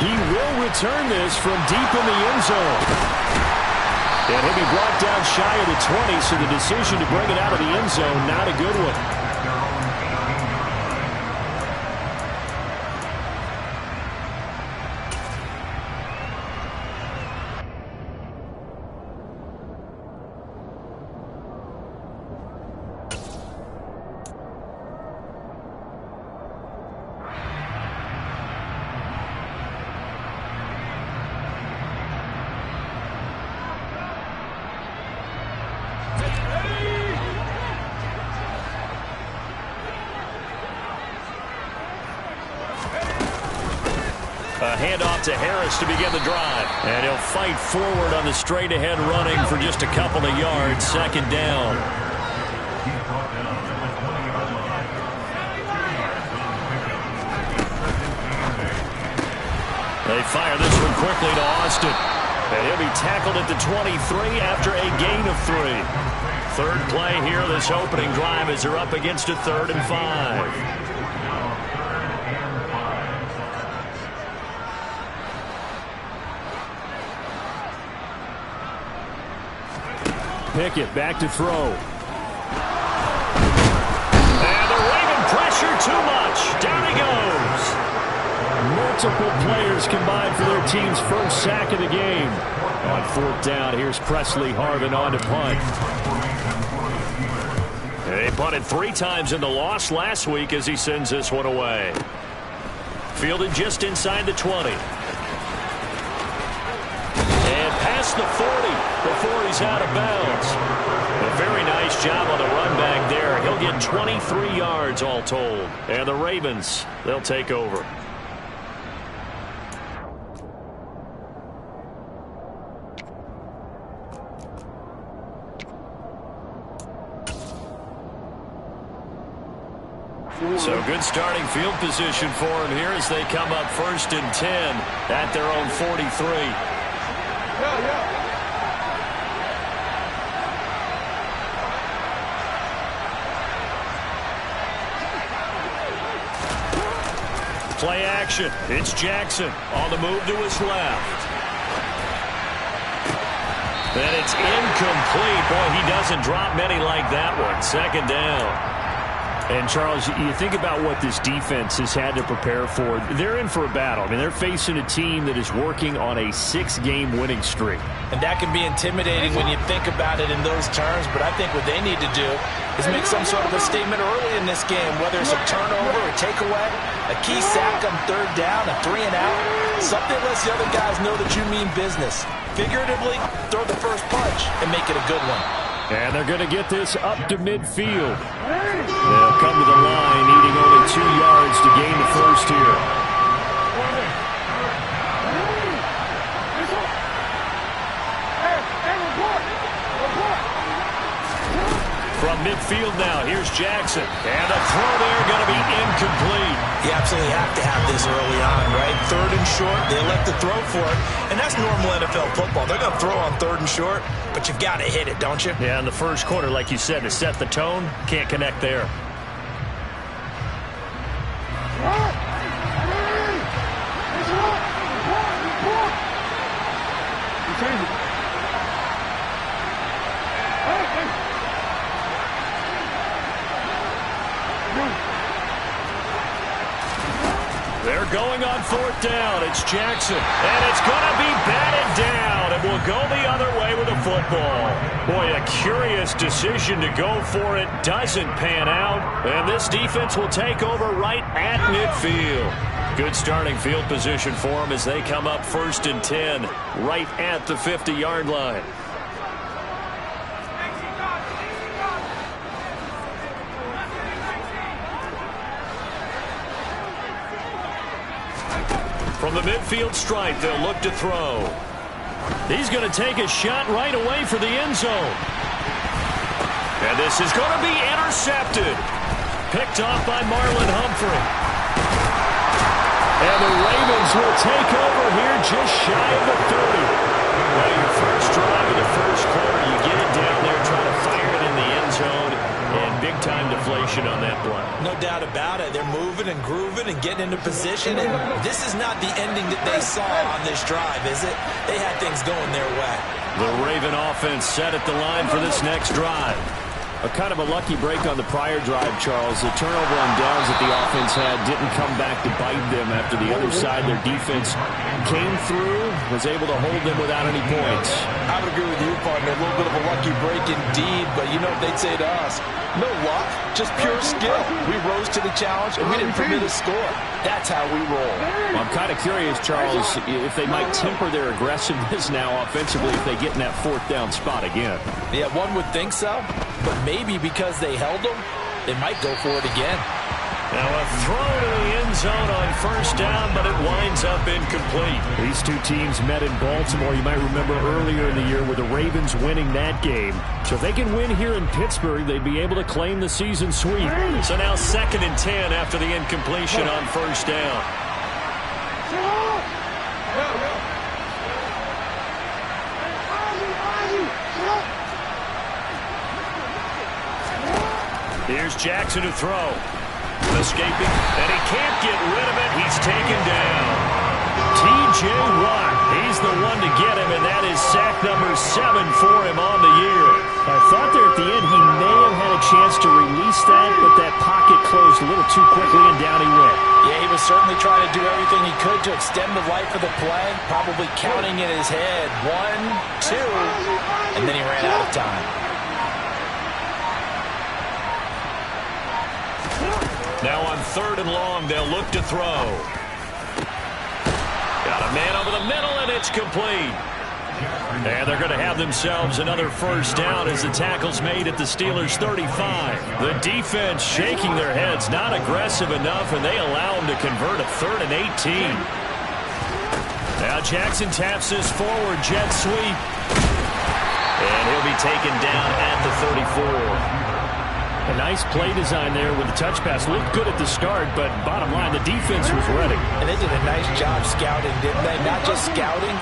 He will return this from deep in the end zone. And he'll be brought down shy of the 20, so the decision to bring it out of the end zone, not a good one. A handoff to Harris to begin the drive. And he'll fight forward on the straight-ahead running for just a couple of yards. Second down. They fire this one quickly to Austin. And he'll be tackled at the 23 after a gain of 3. Third play here this opening drive as they're up against a 3rd and 5. Pickett back to throw. And the Raven pressure too much. Down he goes. Multiple players combined for their team's first sack of the game. On 4th down, here's Presley Harvin on to punt. They punted 3 times in the loss last week as he sends this one away. Fielded just inside the 20. And past the 40 before he's out of bounds. A very nice job on the run back there. He'll get 23 yards all told. And the Ravens, they'll take over. So good starting field position for him here as they come up 1st and 10 at their own 43. Play action. It's Jackson on the move to his left. And it's incomplete. Boy, he doesn't drop many like that one. 2nd down. And, Charles, you think about what this defense has had to prepare for. They're in for a battle. I mean, they're facing a team that is working on a 6-game winning streak. And that can be intimidating when you think about it in those terms. But I think what they need to do is make some sort of a statement early in this game, whether it's a turnover, a takeaway, a key sack on 3rd down, a 3 and out. Something lets the other guys know that you mean business. Figuratively, throw the first punch and make it a good one. And they're going to get this up to midfield. They'll come to the line, needing only 2 yards to gain the first here. From midfield now, here's Jackson. And the throw there going to be incomplete. You absolutely have to have this early on, right? 3rd and short, they elect to throw for it. And that's normal NFL football. They're going to throw on 3rd and short, but you've got to hit it, don't you? Yeah, in the first quarter, like you said, to set the tone, can't connect there. They're going on 4th down. It's Jackson. And it's going to be batted down. And will go the other way with the football. Boy, a curious decision to go for it. Doesn't pan out. And this defense will take over right at midfield. Good starting field position for them as they come up 1st and 10. Right at the 50-yard line. From the midfield stripe, they'll look to throw. He's going to take a shot right away for the end zone. And this is going to be intercepted. Picked off by Marlon Humphrey. And the Ravens will take over here just shy of the 30. Well, your first drive of the first quarter, you get it down there, try to fire it in the end zone, and big-time deflation. incompletion on that play. No doubt about it. They're moving and grooving and getting into position. And this is not the ending that they saw on this drive, is it? They had things going their way. The Raven offense set at the line for this next drive. A kind of a lucky break on the prior drive, Charles. The turnover on downs that the offense had didn't come back to bite them after the other side. Their defense came through, was able to hold them without any points. I would agree with you, partner. A little bit of a lucky break indeed, but you know what they'd say to us? No luck, just pure skill. We rose to the challenge, and we didn't permit a score. That's how we roll. Well, I'm kind of curious, Charles, if they might temper their aggressiveness now offensively if they get in that fourth down spot again. Yeah, one would think so, but maybe because they held them, they might go for it again. Now a throw to the end zone on first down, but it winds up incomplete. These two teams met in Baltimore. You might remember earlier in the year with the Ravens winning that game. So if they can win here in Pittsburgh, they'd be able to claim the season sweep. So now 2nd and 10 after the incompletion on first down. Here's Jackson to throw. Escaping, and he can't get rid of it. He's taken down. T.J. Watt, he's the one to get him, and that is sack number 7 for him on the year. I thought there at the end he may have had a chance to release that, but that pocket closed a little too quickly, and down he went. Yeah, he was certainly trying to do everything he could to extend the life of the play, probably counting in his head 1, 2, and then he ran out of time. Now on 3rd and long, they'll look to throw. Got a man over the middle, and it's complete. And they're going to have themselves another first down as the tackle's made at the Steelers' 35. The defense shaking their heads, not aggressive enough, and they allow them to convert a 3rd and 18. Now Jackson taps this forward jet sweep. And he'll be taken down at the 34. A nice play design there with the touch pass. Looked good at the start, but bottom line, the defense was ready. And they did a nice job scouting, didn't they? Not just scouting,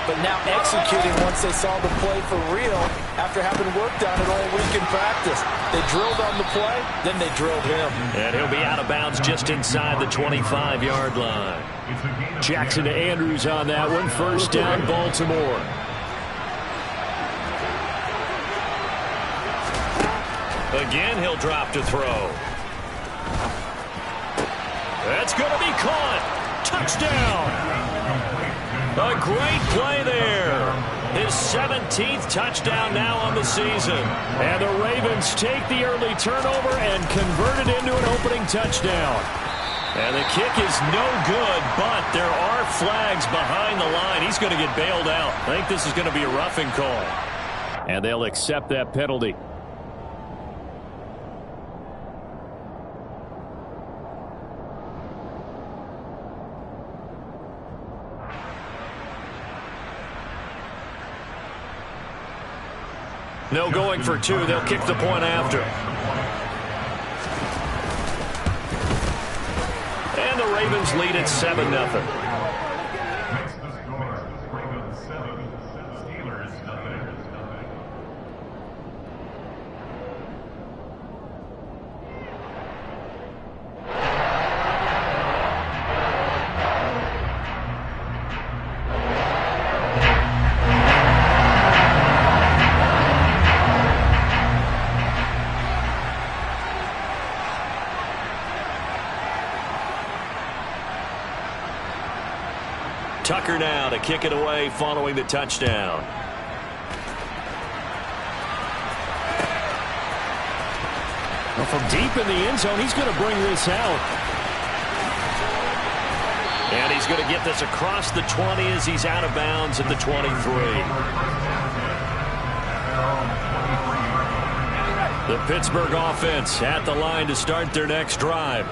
but now executing once they saw the play for real after having worked on it all week in practice. They drilled on the play, then they drilled him. And he'll be out of bounds just inside the 25-yard line. Jackson to Andrews on that one. First down, Baltimore. Again, he'll drop to throw. That's going to be caught. Touchdown. A great play there. His 17th touchdown now on the season. And the Ravens take the early turnover and convert it into an opening touchdown. And the kick is no good, but there are flags behind the line. He's going to get bailed out. I think this is going to be a roughing call. And they'll accept that penalty. No going for 2. They'll kick the point after. And the Ravens lead at 7-0. Tucker now to kick it away following the touchdown. Well, from deep in the end zone, he's going to bring this out. And he's going to get this across the 20 as he's out of bounds at the 23. The Pittsburgh offense at the line to start their next drive.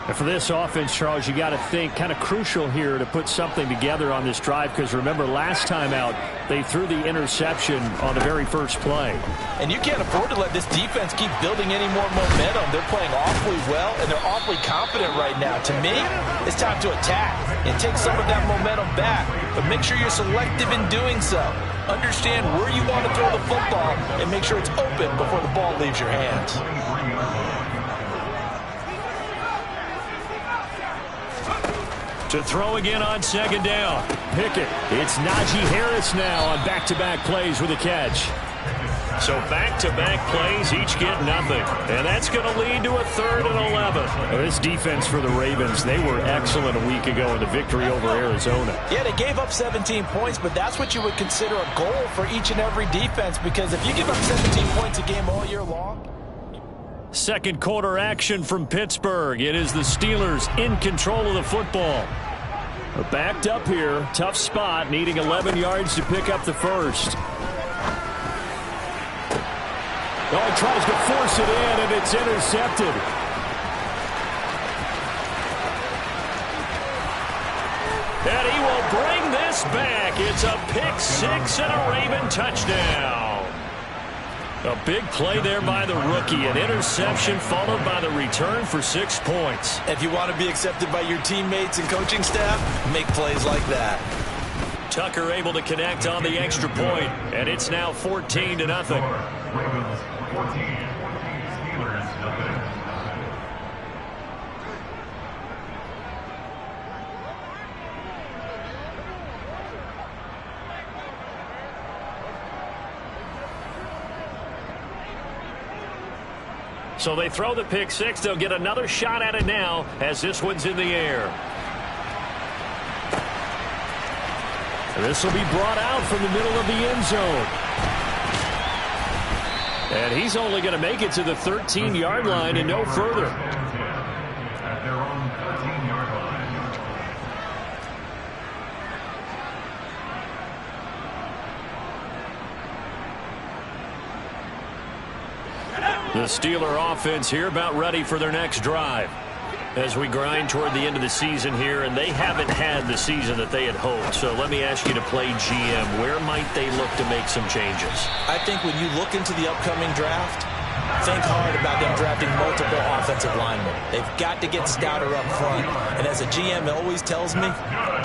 And for this offense, Charles, you got to think kind of crucial here to put something together on this drive, because remember last time out they threw the interception on the very first play. And you can't afford to let this defense keep building any more momentum. They're playing awfully well, and they're awfully confident right now. To me, it's time to attack and take some of that momentum back, but make sure you're selective in doing so. Understand where you want to throw the football and make sure it's open before the ball leaves your hands. To throw again on second down. Pickett. It's Najee Harris now on back-to-back plays with a catch. So back-to-back plays, each get nothing. And that's going to lead to a 3rd and 11. Well, this defense for the Ravens, they were excellent a week ago in the victory over Arizona. Yeah, they gave up 17 points, but that's what you would consider a goal for each and every defense, because if you give up 17 points a game all year long. Second quarter action from Pittsburgh. It is the Steelers in control of the football. They're backed up here. Tough spot, needing 11 yards to pick up the first. Oh, he tries to force it in, and it's intercepted. And he will bring this back. It's a pick 6 and a Raven touchdown. A big play there by the rookie. An interception followed by the return for 6 points. If you want to be accepted by your teammates and coaching staff, make plays like that. Tucker able to connect on the extra point, and it's now 14-0. Ravens 14, Steelers nothing. So they throw the pick 6. They'll get another shot at it now as this one's in the air. This will be brought out from the middle of the end zone. And he's only going to make it to the 13-yard line and no further. At their own 13-yard line. The Steeler offense here about ready for their next drive. As we grind toward the end of the season here, and they haven't had the season that they had hoped. So let me ask you to play GM. Where might they look to make some changes? I think when you look into the upcoming draft, think hard about them drafting multiple offensive linemen. They've got to get stouter up front. And as a GM always tells me,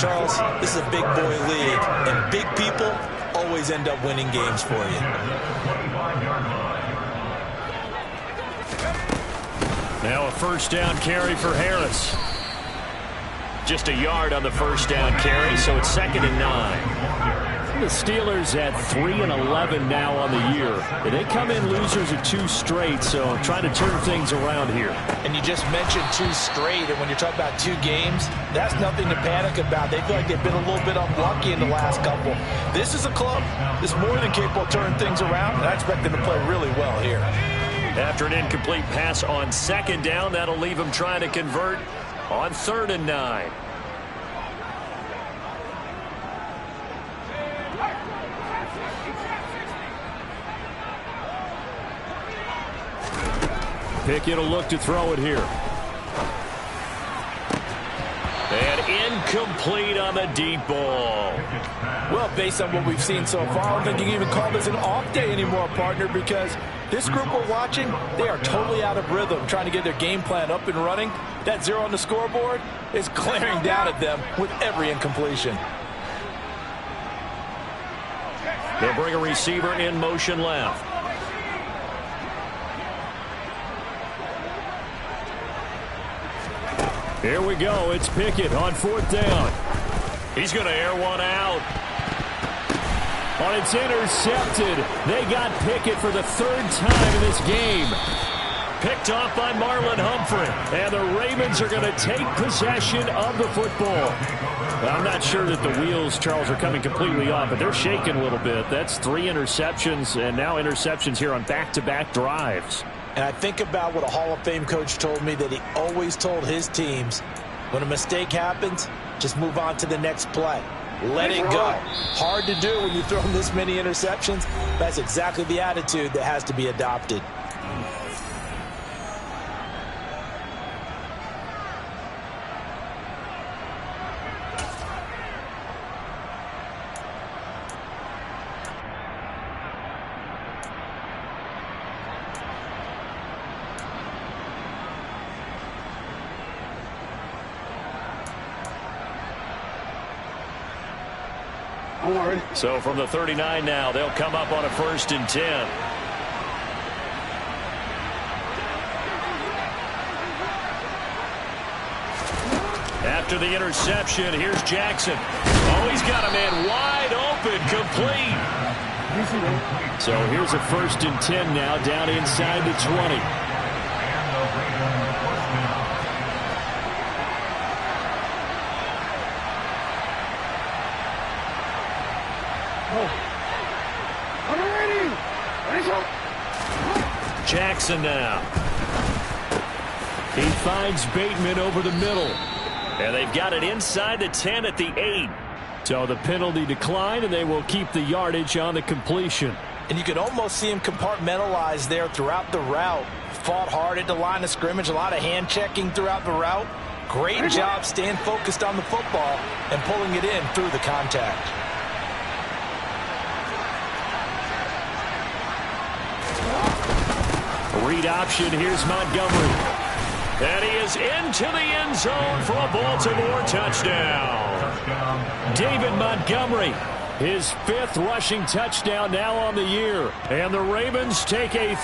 Charles, this is a big boy league, and big people always end up winning games for you. Now a first down carry for Harris. Just a yard on the first down carry, so it's 2nd and 9. The Steelers at 3-11 now on the year. They come in losers of 2 straight, so trying to turn things around here. And you just mentioned 2 straight, and when you're talking about 2 games, that's nothing to panic about. They feel like they've been a little bit unlucky in the last couple. This is a club that's more than capable of turning things around, and I expect them to play really well here. After an incomplete pass on 2nd down, that'll leave him trying to convert on 3rd and 9. Pickett will look to throw it here. And incomplete on the deep ball. Well, based on what we've seen so far, I don't think you can even call this an off day anymore, partner, because this group we're watching, they are totally out of rhythm, trying to get their game plan up and running. That 0 on the scoreboard is glaring down at them with every incompletion. They'll bring a receiver in motion left. Here we go. It's Pickett on 4th down. He's going to air one out. Oh, it's intercepted. They got Pickett for the 3rd time in this game. Picked off by Marlon Humphrey. And the Ravens are going to take possession of the football. I'm not sure that the wheels, Charles, are coming completely off, but they're shaking a little bit. That's 3 interceptions, and now interceptions here on back-to-back drives. And I think about what a Hall of Fame coach told me, that he always told his teams, when a mistake happens, just move on to the next play. Let it go. Hard to do when you throw this many interceptions. That's exactly the attitude that has to be adopted. So from the 39 now, they'll come up on a 1st and 10. after the interception. Here's Jackson. Oh, he's got a man wide open, complete. So here's a 1st and 10 now, down inside the 20. Jackson now. He finds Bateman over the middle. And they've got it inside the 10 at the 8. So the penalty declined, and they will keep the yardage on the completion. And you could almost see him compartmentalize there throughout the route. Fought hard at the line of scrimmage, a lot of hand checking throughout the route. Great job staying focused on the football and pulling it in through the contact. Read option, here's Montgomery. And he is into the end zone for a Baltimore touchdown. David Montgomery, his 5th rushing touchdown now on the year. And the Ravens take a